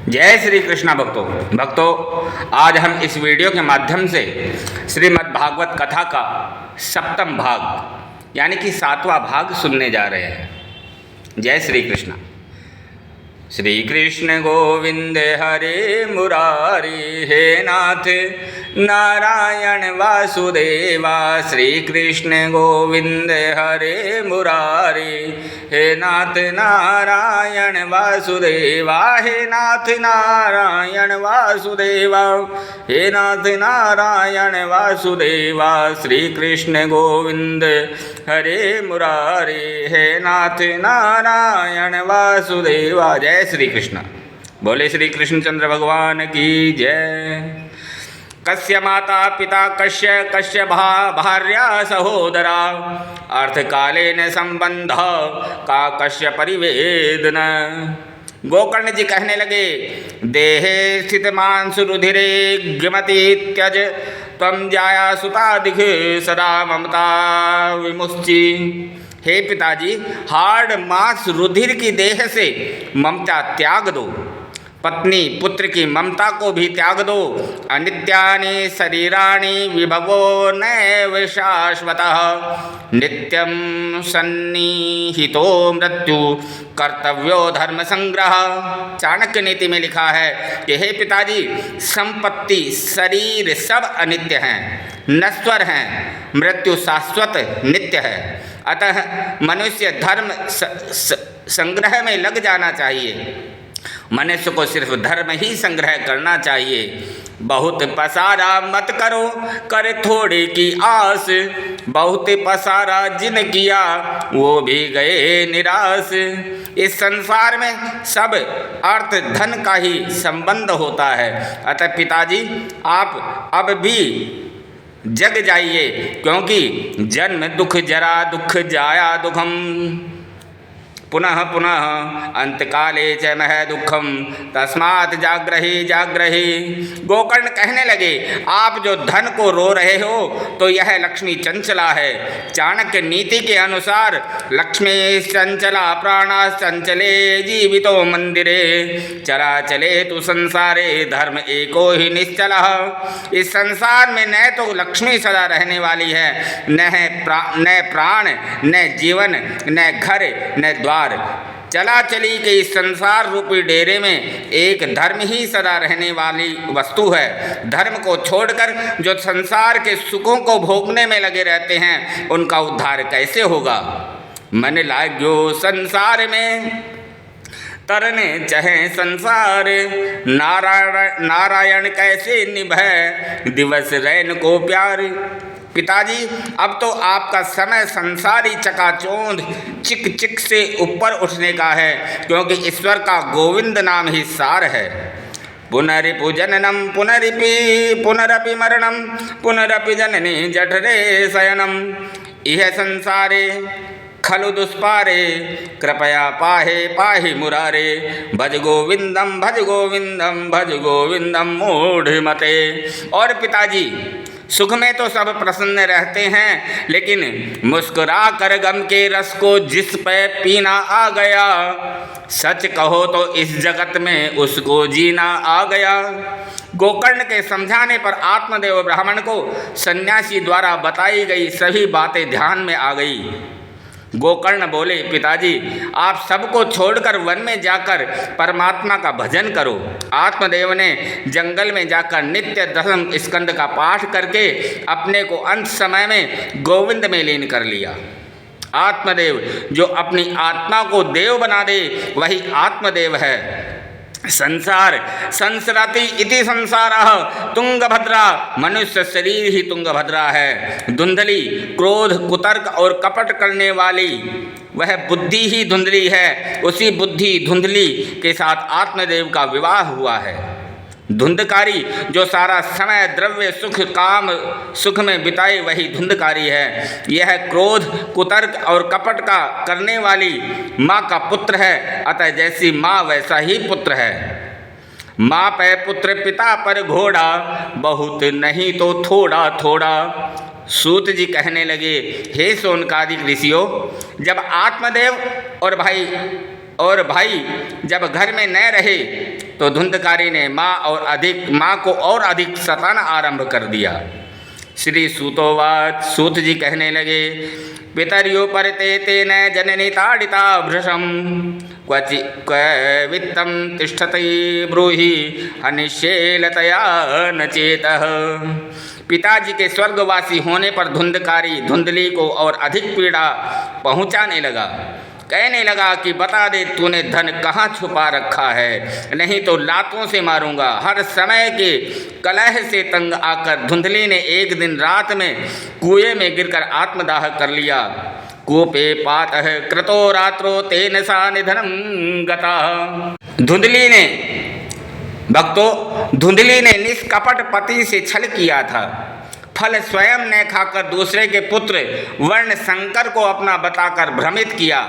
जय श्री कृष्णा भक्तों, आज हम इस वीडियो के माध्यम से श्रीमद् भागवत कथा का सप्तम भाग यानी कि 7वां भाग सुनने जा रहे हैं। जय श्री कृष्णा। श्री कृष्ण गोविंद हरे मुरारी, हे नाथ नारायण वासुदेवा। श्री कृष्ण गोविंद हरे मुरारी, हे नाथ नारायण वासुदेवा। हे नाथ नारायण वासुदेवा, हे नाथ नारायण वासुदेवा। श्री कृष्ण गोविंद हरे मुरारी, हे नाथ नारायण वासुदेवा। जय श्री कृष्ण। बोले श्री कृष्णचंद्र भगवान की जय। कस्य माता पिता कस्य कस्य भार्या सहोदरा, अर्थकालेन संबंध का कस्य परिवेदन। गोकर्ण जी कहने लगे, देहे स्थित मांसु रुधिरे गिमति त्यज, त्वं जाया सुतादिघ सदा ममता विमुच्चि। हे पिताजी, हाड़ मांस रुधिर की देह से ममता त्याग दो, पत्नी पुत्र की ममता को भी त्याग दो। अनित्यानि शरीराणि विभवो नैव शाश्वतः, नित्यं सन्निहितो मृत्यु कर्तव्यो धर्म संग्रह। चाणक्य नीति में लिखा है कि हे पिताजी, संपत्ति शरीर सब अनित्य हैं, नश्वर हैं, मृत्यु शाश्वत नित्य है। अतः मनुष्य धर्म संग्रह में लग जाना चाहिए। मनुष्य को सिर्फ धर्म ही संग्रह करना चाहिए। बहुत पसारा मत करो, कर थोड़े की आस, बहुत पसारा जिन किया वो भी गए निराश। इस संसार में सब अर्थ धन का ही संबंध होता है। अतः पिताजी, आप अब भी जग जाइए, क्योंकि जन्म दुख जरा दुख जाया दुखम, पुनः पुनः अंतकाले च मह दुखम, तस्मात् जाग्रही जाग्रही। गोकर्ण कहने लगे, आप जो धन को रो रहे हो तो यह लक्ष्मी चंचला है। चाणक्य नीति के अनुसार लक्ष्मी चंचला प्राणा चंचले जीवितो मंदिरे, चला चले तु संसारे धर्म एको ही निश्चला। इस संसार में न तो लक्ष्मी सदा रहने वाली है, न प्राण, न जीवन, न घर, न द्वार। चला चली के इस संसार रूपी डेरे में एक धर्म ही सदा रहने वाली वस्तु है। धर्म को छोड़कर जो संसार के सुखों को भोगने में लगे रहते हैं, उनका उद्धार कैसे होगा। मन लाग्यो संसार में तरने चाहे संसार, नारायण कैसे निभै दिवस रैन को प्यार। पिताजी, अब तो आपका समय संसारी चकाचौंध चिक चिक से ऊपर उठने का है, क्योंकि ईश्वर का गोविंद नाम ही सार है। पुनरिपु जननम पुनरपि मरणम, पुनरपि जननी जठरे शयनम, इह संसारे खलु दुष्पारे, कृपया पाहे पाहि मुरारे। भज गोविंदम भज गोविंदम भज गोविंदम मूढ़ मते। और पिताजी, सुख में तो सब प्रसन्न रहते हैं, लेकिन मुस्कुरा कर गम के रस को जिस पे पीना आ गया, सच कहो तो इस जगत में उसको जीना आ गया। गोकर्ण के समझाने पर आत्मदेव ब्राह्मण को सन्यासी द्वारा बताई गई सभी बातें ध्यान में आ गई। गोकर्ण बोले, पिताजी, आप सबको छोड़कर वन में जाकर परमात्मा का भजन करो। आत्मदेव ने जंगल में जाकर नित्य दशम स्कंद का पाठ करके अपने को अंत समय में गोविंद में लीन कर लिया। आत्मदेव जो अपनी आत्मा को देव बना दे, वही आत्मदेव है। संसार संसरति इति संसारः तुंगभद्रा, मनुष्य शरीर ही तुंगभद्रा है। धुंधली क्रोध कुतर्क और कपट करने वाली वह बुद्धि ही धुंधली है। उसी बुद्धि धुंधली के साथ आत्मदेव का विवाह हुआ है। धुंधकारी जो सारा समय द्रव्य सुख काम सुख में बिताए, वही धुंधकारी है। यह क्रोध कुतर्क और कपट का करने वाली माँ का पुत्र है। अतः जैसी माँ वैसा ही पुत्र है। माँ पे पुत्र पिता पर घोड़ा, बहुत नहीं तो थोड़ा थोड़ा। सूत जी कहने लगे, हे सोनकादिक ऋषियों, जब आत्मदेव और भाई जब घर में न रहे तो धुंधकारी ने माँ को और अधिक सताना आरंभ कर दिया। श्री सूतोवाच, सूत जी कहने लगे, पितर्यो परते तेन जननी ताड़िता भृशम क्वचित्तं तिष्ठति ब्रूहि अनिश्चेलतया न चेतः। पिताजी के स्वर्गवासी होने पर धुंधकारी धुंधली को और अधिक पीड़ा पहुंचाने लगा। कहने लगा कि बता दे तूने धन कहाँ छुपा रखा है, नहीं तो लातों से मारूंगा। हर समय के कलह से तंग आकर धुंधली ने एक दिन रात में कुएं में गिरकर आत्मदाह कर लिया। कूपे पातः कृतो रात्रो तेन सा निधनम गता। धुंधली ने निष्कपट पति से छल किया था। फल स्वयं ने खाकर दूसरे के पुत्र वर्ण शंकर को अपना बताकर भ्रमित किया।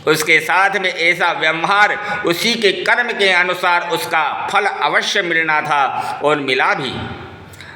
उसके साथ में ऐसा व्यवहार उसी के कर्म के अनुसार उसका फल अवश्य मिलना था और मिला भी।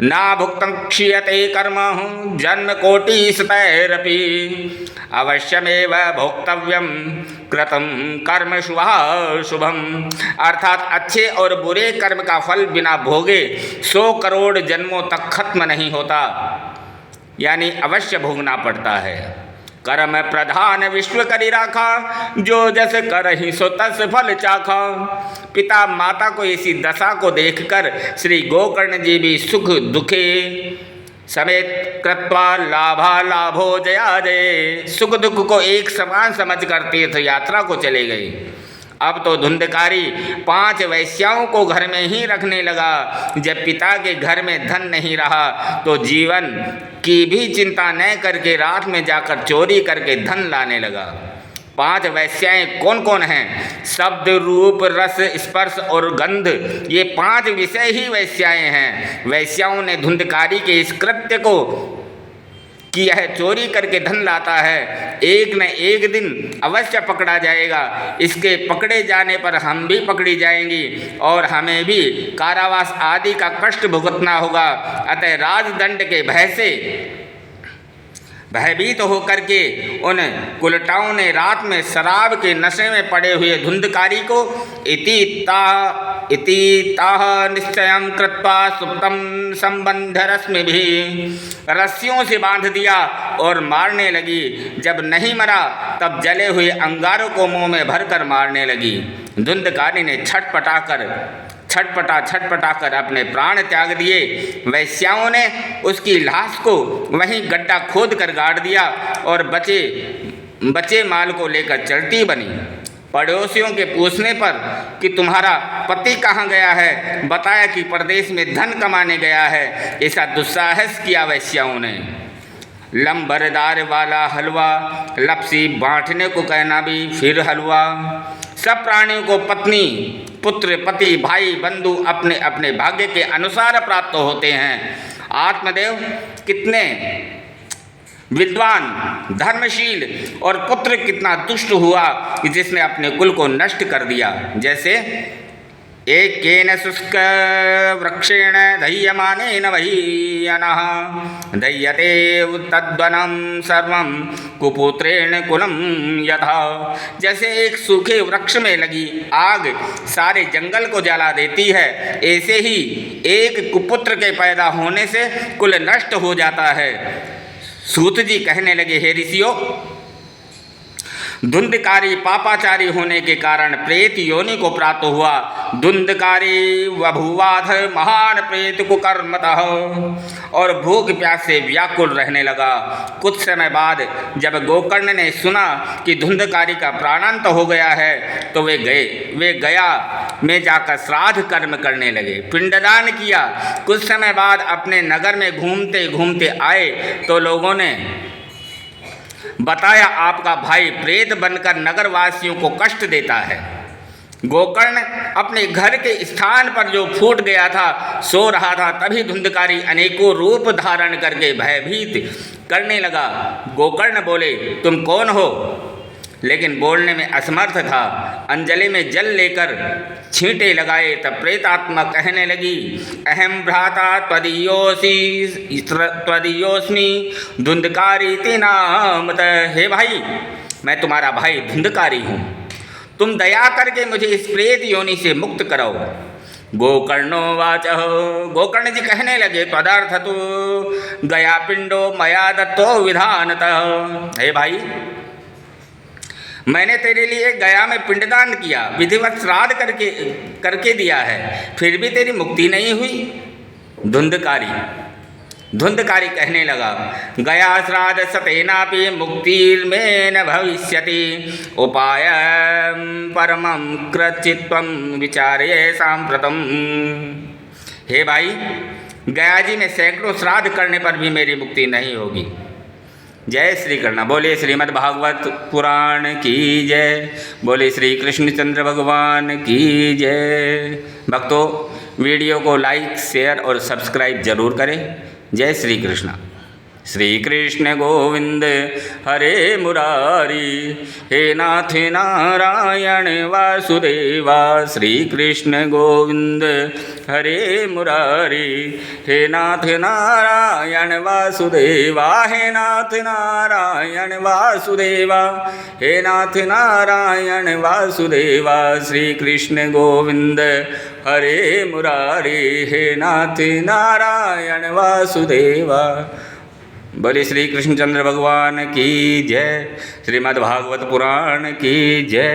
ना भुक्तं क्षीयते कर्म जन्म कोटिशतैरपि अवश्यमेव भोक्तव्यम कृतं कर्म शुभम। अर्थात अच्छे और बुरे कर्म का फल बिना भोगे 100 करोड़ जन्मों तक खत्म नहीं होता, यानी अवश्य भोगना पड़ता है। कर्म प्रधान विश्व करी राखा, जो जस करहि सो तस फल चाखा। पिता माता को इसी दशा को देखकर श्री गोकर्ण जी भी सुख दुखे समेत कृत्वा लाभा लाभो जया जय, सुख दुख को एक समान समझकर तीर्थ यात्रा को चले गए। अब तो धुंधकारी 5 वैश्याओं को घर में ही रखने लगा। जब पिता के घर में धन नहीं रहा तो जीवन की भी चिंता न करके रात में जाकर चोरी करके धन लाने लगा। 5 वैश्याएं कौन कौन हैं? शब्द, रूप, रस, स्पर्श और गंध, ये 5 विषय ही वैश्याएं हैं। वैश्याओं ने धुंधकारी के इस कृत्य को किया है, चोरी करके धन लाता है, एक न एक दिन अवश्य पकड़ा जाएगा। इसके पकड़े जाने पर हम भी पकड़ी जाएंगी और हमें भी कारावास आदि का कष्ट भुगतना होगा। अतः राजदंड के भय से भयभीत होकर के उन कुलटाओं ने रात में शराब के नशे में पड़े हुए धुंधकारी को इति ताह निश्चयं कृत्वा सुप्तं संबंध रश्मि भी, रस्सियों से बांध दिया और मारने लगी। जब नहीं मरा तब जले हुए अंगारों को मुंह में भरकर मारने लगी। धुंधकारी ने छटपटा कर अपने प्राण त्याग दिए। वैश्याओं ने उसकी लाश को वहीं गड्ढा खोद कर गाड़ दिया और बचे माल को लेकर चलती बनी। पड़ोसियों के पूछने पर कि तुम्हारा पति कहाँ गया है, बताया कि परदेश में धन कमाने गया है। ऐसा दुस्साहस किया वैश्याओं ने। लंबरदार वाला हलवा, लपसी बांटने को कहना भी फिर हलवा। सब प्राणियों को पत्नी, पुत्र, पति, भाई, बंधु अपने अपने भाग्य के अनुसार प्राप्त होते हैं। आत्मदेव कितने विद्वान, धर्मशील और पुत्र कितना दुष्ट हुआ कि जिसने अपने कुल को नष्ट कर दिया। जैसे एकेन शुष्क वृक्षेण दह्यमानेन वह्यनः दह्यते तद्वनं सर्वं कुपुत्रेण कुलं यथा। जैसे एक सूखे वृक्ष में लगी आग सारे जंगल को जला देती है, ऐसे ही एक कुपुत्र के पैदा होने से कुल नष्ट हो जाता है। सूत जी कहने लगे, हे ऋषियों, धुंधकारी पापाचारी होने के कारण प्रेत योनि को प्राप्त हुआ। धुंधकारी बभुवाथ महान प्रेत कुकर्मतः, और भूख प्यास से व्याकुल रहने लगा। कुछ समय बाद जब गोकर्ण ने सुना कि धुंधकारी का प्राणांत हो गया है तो वे गया में जाकर श्राद्ध कर्म करने लगे, पिंडदान किया। कुछ समय बाद अपने नगर में घूमते घूमते आए तो लोगों ने बताया, आपका भाई प्रेत बनकर नगरवासियों को कष्ट देता है। गोकर्ण अपने घर के स्थान पर जो फूट गया था सो रहा था, तभी धुंधकारी अनेकों रूप धारण करके भयभीत करने लगा। गोकर्ण बोले, तुम कौन हो? लेकिन बोलने में असमर्थ था। अंजलि में जल लेकर छींटे लगाए तब प्रेतात्मा कहने लगी, अहम भ्राता त्वदीयोस्मि धुंधकारी नामत। हे भाई, मैं तुम्हारा भाई धुंधकारी हूँ। तुम दया करके मुझे इस प्रेत योनि से मुक्त कराओ। गोकर्णो वाचः, गोकर्ण जी कहने लगे, पदार्थ तो गया पिंडो मया दत्तो विधानतः। हे भाई, मैंने तेरे लिए गया में पिंडदान किया, विधिवत श्राद्ध करके दिया है, फिर भी तेरी मुक्ति नहीं हुई। धुंधकारी कहने लगा, गया श्राद्ध सतेनापि मुक्तिर्मे न भविष्यति, उपाय परमं कृचित्वं विचार्ये सांप्रतम। हे भाई, गया जी में सैकड़ों श्राद्ध करने पर भी मेरी मुक्ति नहीं होगी। जय श्री कृष्ण। बोले श्रीमद् भागवत पुराण की जय। बोले श्री कृष्णचंद्र भगवान की जय। भक्तों, वीडियो को लाइक, शेयर और सब्सक्राइब जरूर करें। जय श्री कृष्ण। श्री कृष्ण गोविंद हरे मुरारी, हे नाथ नारायण वासुदेवा। श्री कृष्ण गोविंद हरे मुरारी, हे नाथ नारायण वासुदेवा। हे नाथ नारायण वासुदेवा, हे नाथ नारायण वासुदेवा। श्री कृष्ण गोविंद हरे मुरारी, हे नाथ नारायण वासुदेवा। बोले श्री कृष्णचंद्र भगवान की जय। श्रीमद् भागवत पुराण की जय।